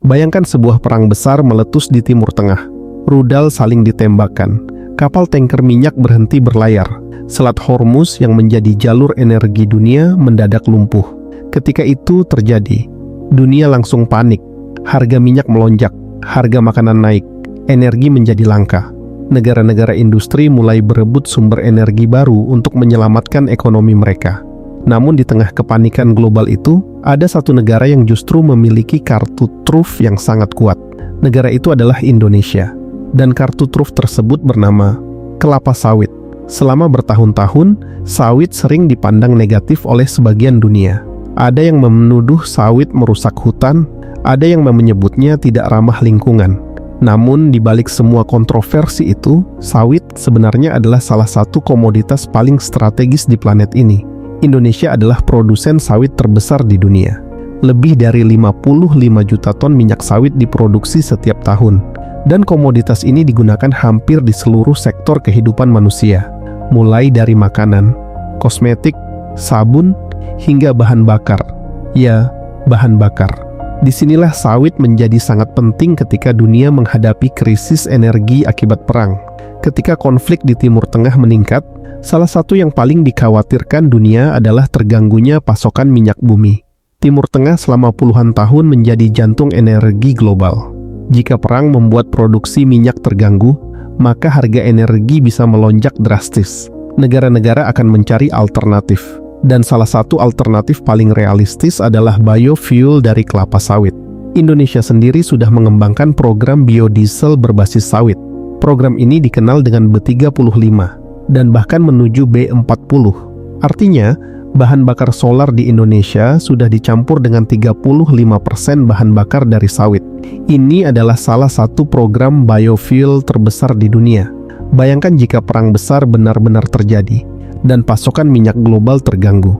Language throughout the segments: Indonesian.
Bayangkan sebuah perang besar meletus di Timur Tengah. Rudal saling ditembakkan. Kapal tanker minyak berhenti berlayar. Selat Hormuz yang menjadi jalur energi dunia mendadak lumpuh. Ketika itu terjadi, dunia langsung panik. Harga minyak melonjak, harga makanan naik, energi menjadi langka. Negara-negara industri mulai berebut sumber energi baru untuk menyelamatkan ekonomi mereka. Namun di tengah kepanikan global itu, ada satu negara yang justru memiliki kartu truf yang sangat kuat. Negara itu adalah Indonesia. Dan kartu truf tersebut bernama kelapa sawit. Selama bertahun-tahun, sawit sering dipandang negatif oleh sebagian dunia. Ada yang menuduh sawit merusak hutan, ada yang menyebutnya tidak ramah lingkungan. Namun di balik semua kontroversi itu, sawit sebenarnya adalah salah satu komoditas paling strategis di planet ini. Indonesia adalah produsen sawit terbesar di dunia. Lebih dari 55 juta ton minyak sawit diproduksi setiap tahun. Dan komoditas ini digunakan hampir di seluruh sektor kehidupan manusia. Mulai dari makanan, kosmetik, sabun, hingga bahan bakar. Ya, bahan bakar. Disinilah sawit menjadi sangat penting ketika dunia menghadapi krisis energi akibat perang. Ketika konflik di Timur Tengah meningkat, salah satu yang paling dikhawatirkan dunia adalah terganggunya pasokan minyak bumi. Timur Tengah selama puluhan tahun menjadi jantung energi global. Jika perang membuat produksi minyak terganggu, maka harga energi bisa melonjak drastis. Negara-negara akan mencari alternatif. Dan salah satu alternatif paling realistis adalah biofuel dari kelapa sawit. Indonesia sendiri sudah mengembangkan program biodiesel berbasis sawit. Program ini dikenal dengan B35 dan bahkan menuju B40. Artinya, bahan bakar solar di Indonesia sudah dicampur dengan 35% bahan bakar dari sawit. Ini adalah salah satu program biofuel terbesar di dunia. Bayangkan jika perang besar benar-benar terjadi dan pasokan minyak global terganggu.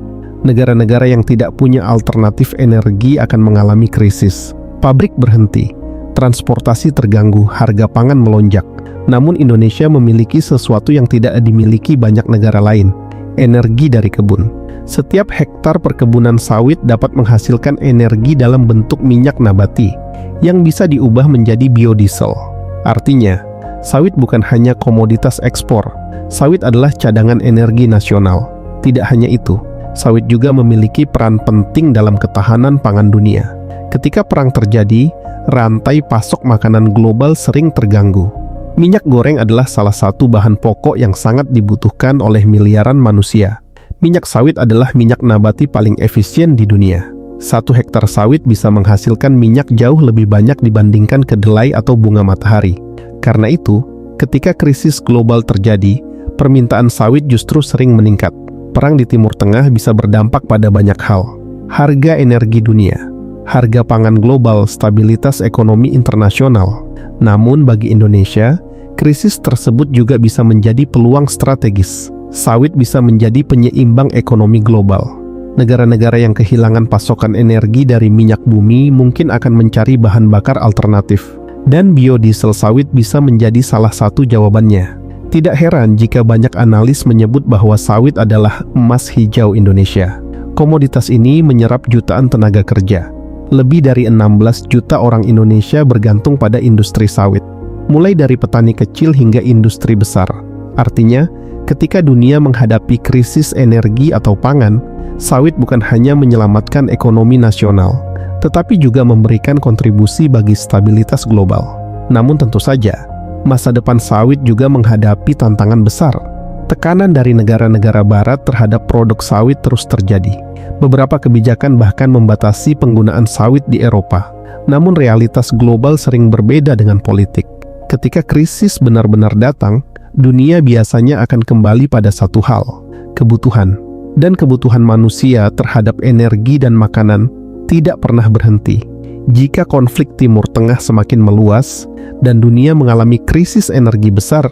Negara-negara yang tidak punya alternatif energi akan mengalami krisis. Pabrik berhenti, transportasi terganggu, harga pangan melonjak. Namun Indonesia memiliki sesuatu yang tidak dimiliki banyak negara lain, energi dari kebun. Setiap hektar perkebunan sawit dapat menghasilkan energi dalam bentuk minyak nabati yang bisa diubah menjadi biodiesel. Artinya, sawit bukan hanya komoditas ekspor, sawit adalah cadangan energi nasional. Tidak hanya itu, sawit juga memiliki peran penting dalam ketahanan pangan dunia. Ketika perang terjadi, rantai pasok makanan global sering terganggu. Minyak goreng adalah salah satu bahan pokok yang sangat dibutuhkan oleh miliaran manusia. Minyak sawit adalah minyak nabati paling efisien di dunia. 1 hektar sawit bisa menghasilkan minyak jauh lebih banyak dibandingkan kedelai atau bunga matahari. Karena itu, ketika krisis global terjadi, permintaan sawit justru sering meningkat. Perang di Timur Tengah bisa berdampak pada banyak hal. Harga energi dunia, harga pangan global, stabilitas ekonomi internasional. Namun bagi Indonesia, krisis tersebut juga bisa menjadi peluang strategis. Sawit bisa menjadi penyeimbang ekonomi global. Negara-negara yang kehilangan pasokan energi dari minyak bumi mungkin akan mencari bahan bakar alternatif. Dan biodiesel sawit bisa menjadi salah satu jawabannya. Tidak heran jika banyak analis menyebut bahwa sawit adalah emas hijau Indonesia. Komoditas ini menyerap jutaan tenaga kerja. Lebih dari 16 juta orang Indonesia bergantung pada industri sawit. Mulai dari petani kecil hingga industri besar. Artinya, ketika dunia menghadapi krisis energi atau pangan, sawit bukan hanya menyelamatkan ekonomi nasional, tetapi juga memberikan kontribusi bagi stabilitas global. Namun tentu saja, masa depan sawit juga menghadapi tantangan besar. Tekanan dari negara-negara barat terhadap produk sawit terus terjadi. Beberapa kebijakan bahkan membatasi penggunaan sawit di Eropa. Namun realitas global sering berbeda dengan politik. Ketika krisis benar-benar datang, dunia biasanya akan kembali pada satu hal, kebutuhan. Dan kebutuhan manusia terhadap energi dan makanan tidak pernah berhenti. Jika konflik Timur Tengah semakin meluas dan dunia mengalami krisis energi besar,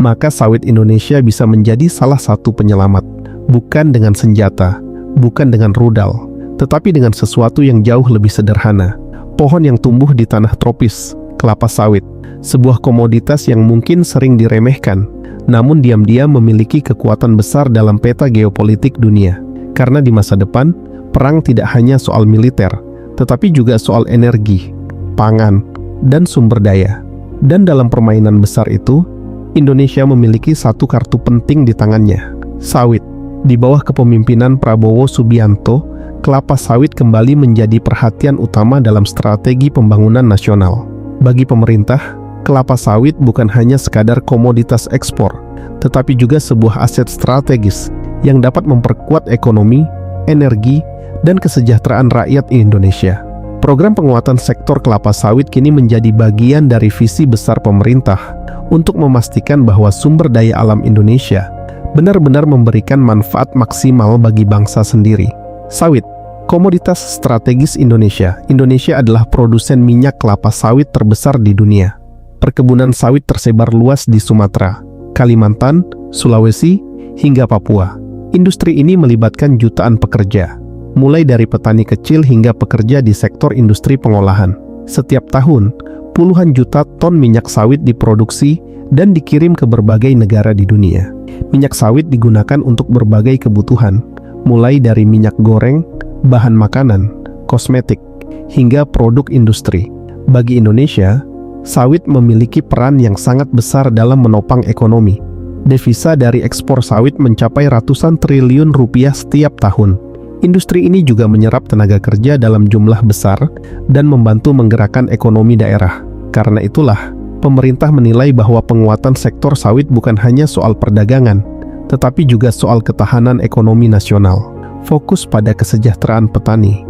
maka sawit Indonesia bisa menjadi salah satu penyelamat. Bukan dengan senjata, bukan dengan rudal, tetapi dengan sesuatu yang jauh lebih sederhana. Pohon yang tumbuh di tanah tropis, kelapa sawit, sebuah komoditas yang mungkin sering diremehkan, namun diam-diam memiliki kekuatan besar dalam peta geopolitik dunia. Karena di masa depan, perang tidak hanya soal militer, tetapi juga soal energi. pangan, dan sumber daya. Dan dalam permainan besar itu, Indonesia memiliki satu kartu penting di tangannya, sawit. Di bawah kepemimpinan Prabowo Subianto, kelapa sawit kembali menjadi perhatian utama dalam strategi pembangunan nasional. Bagi pemerintah, kelapa sawit bukan hanya sekadar komoditas ekspor, tetapi juga sebuah aset strategis yang dapat memperkuat ekonomi, energi, dan kesejahteraan rakyat Indonesia. Program penguatan sektor kelapa sawit kini menjadi bagian dari visi besar pemerintah untuk memastikan bahwa sumber daya alam Indonesia benar-benar memberikan manfaat maksimal bagi bangsa sendiri. Sawit, komoditas strategis Indonesia. Indonesia adalah produsen minyak kelapa sawit terbesar di dunia. Perkebunan sawit tersebar luas di Sumatera, Kalimantan, Sulawesi, hingga Papua. Industri ini melibatkan jutaan pekerja, mulai dari petani kecil hingga pekerja di sektor industri pengolahan. Setiap tahun, puluhan juta ton minyak sawit diproduksi dan dikirim ke berbagai negara di dunia. Minyak sawit digunakan untuk berbagai kebutuhan, mulai dari minyak goreng, bahan makanan, kosmetik, hingga produk industri. Bagi Indonesia, sawit memiliki peran yang sangat besar dalam menopang ekonomi. Devisa dari ekspor sawit mencapai ratusan triliun rupiah setiap tahun. Industri ini juga menyerap tenaga kerja dalam jumlah besar dan membantu menggerakkan ekonomi daerah. Karena itulah, pemerintah menilai bahwa penguatan sektor sawit bukan hanya soal perdagangan, tetapi juga soal ketahanan ekonomi nasional. Fokus pada kesejahteraan petani.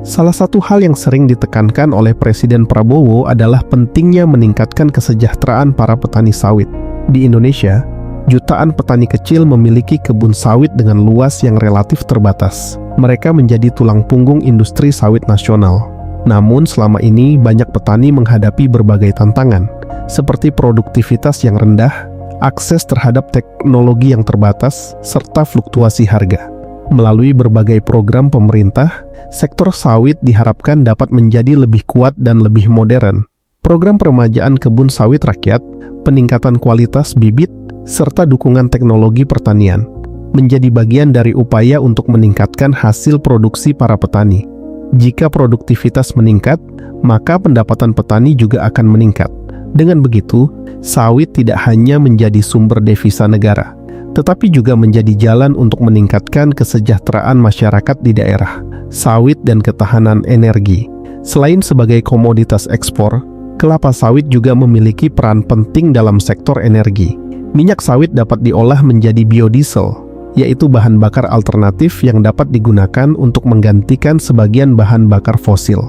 Salah satu hal yang sering ditekankan oleh Presiden Prabowo adalah pentingnya meningkatkan kesejahteraan para petani sawit. Di Indonesia, jutaan petani kecil memiliki kebun sawit dengan luas yang relatif terbatas. Mereka menjadi tulang punggung industri sawit nasional. Namun selama ini banyak petani menghadapi berbagai tantangan, seperti produktivitas yang rendah, akses terhadap teknologi yang terbatas, serta fluktuasi harga. Melalui berbagai program pemerintah, sektor sawit diharapkan dapat menjadi lebih kuat dan lebih modern. Program peremajaan kebun sawit rakyat, peningkatan kualitas bibit, serta dukungan teknologi pertanian menjadi bagian dari upaya untuk meningkatkan hasil produksi para petani. Jika produktivitas meningkat, maka pendapatan petani juga akan meningkat. Dengan begitu, sawit tidak hanya menjadi sumber devisa negara, tetapi juga menjadi jalan untuk meningkatkan kesejahteraan masyarakat di daerah. Sawit dan ketahanan energi. Selain sebagai komoditas ekspor, kelapa sawit juga memiliki peran penting dalam sektor energi. Minyak sawit dapat diolah menjadi biodiesel, yaitu bahan bakar alternatif yang dapat digunakan untuk menggantikan sebagian bahan bakar fosil.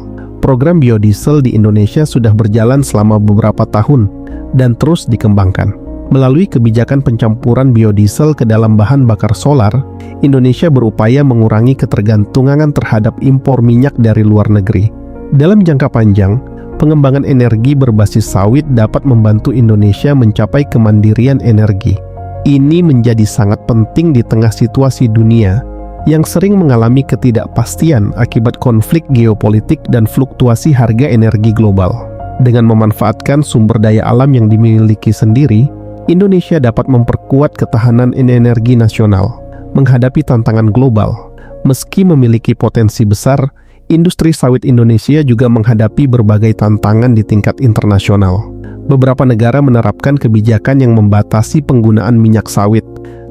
Program biodiesel di Indonesia sudah berjalan selama beberapa tahun dan terus dikembangkan. Melalui kebijakan pencampuran biodiesel ke dalam bahan bakar solar, Indonesia berupaya mengurangi ketergantungan terhadap impor minyak dari luar negeri. Dalam jangka panjang, pengembangan energi berbasis sawit dapat membantu Indonesia mencapai kemandirian energi. Ini menjadi sangat penting di tengah situasi dunia yang sering mengalami ketidakpastian akibat konflik geopolitik dan fluktuasi harga energi global. Dengan memanfaatkan sumber daya alam yang dimiliki sendiri, Indonesia dapat memperkuat ketahanan energi nasional menghadapi tantangan global. Meski memiliki potensi besar, industri sawit Indonesia juga menghadapi berbagai tantangan di tingkat internasional. Beberapa negara menerapkan kebijakan yang membatasi penggunaan minyak sawit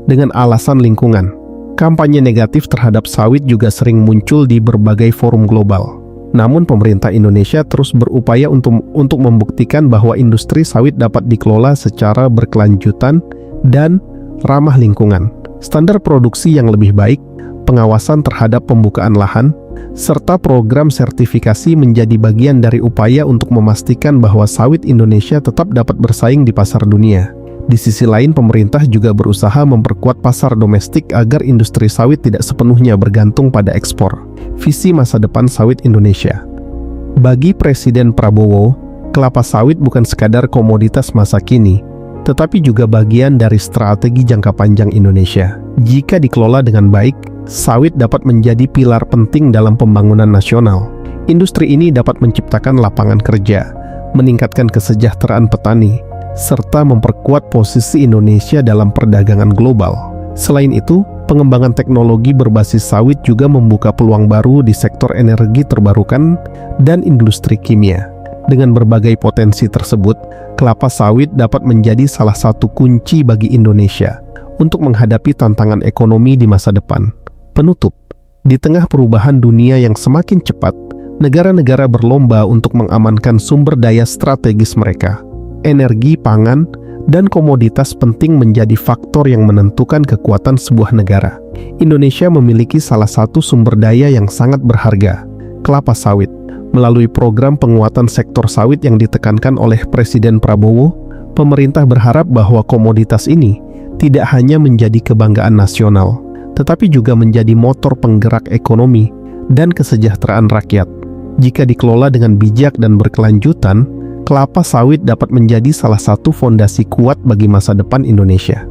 dengan alasan lingkungan. Kampanye negatif terhadap sawit juga sering muncul di berbagai forum global. Namun pemerintah Indonesia terus berupaya untuk membuktikan bahwa industri sawit dapat dikelola secara berkelanjutan dan ramah lingkungan. Standar produksi yang lebih baik, pengawasan terhadap pembukaan lahan, serta program sertifikasi menjadi bagian dari upaya untuk memastikan bahwa sawit Indonesia tetap dapat bersaing di pasar dunia. Di sisi lain, pemerintah juga berusaha memperkuat pasar domestik agar industri sawit tidak sepenuhnya bergantung pada ekspor. Visi masa depan sawit Indonesia. Bagi Presiden Prabowo, kelapa sawit bukan sekadar komoditas masa kini, tetapi juga bagian dari strategi jangka panjang Indonesia. Jika dikelola dengan baik, sawit dapat menjadi pilar penting dalam pembangunan nasional. Industri ini dapat menciptakan lapangan kerja, meningkatkan kesejahteraan petani, serta memperkuat posisi Indonesia dalam perdagangan global. Selain itu, Pengembangan teknologi berbasis sawit juga membuka peluang baru di sektor energi terbarukan dan industri kimia. Dengan berbagai potensi tersebut, kelapa sawit dapat menjadi salah satu kunci bagi Indonesia untuk menghadapi tantangan ekonomi di masa depan. Penutup, di tengah perubahan dunia yang semakin cepat, negara-negara berlomba untuk mengamankan sumber daya strategis mereka. Energi, pangan, dan komoditas penting menjadi faktor yang menentukan kekuatan sebuah negara. Indonesia memiliki salah satu sumber daya yang sangat berharga, kelapa sawit. Melalui program penguatan sektor sawit yang ditekankan oleh Presiden Prabowo, pemerintah berharap bahwa komoditas ini tidak hanya menjadi kebanggaan nasional, tetapi juga menjadi motor penggerak ekonomi dan kesejahteraan rakyat. Jika dikelola dengan bijak dan berkelanjutan, kelapa sawit dapat menjadi salah satu fondasi kuat bagi masa depan Indonesia.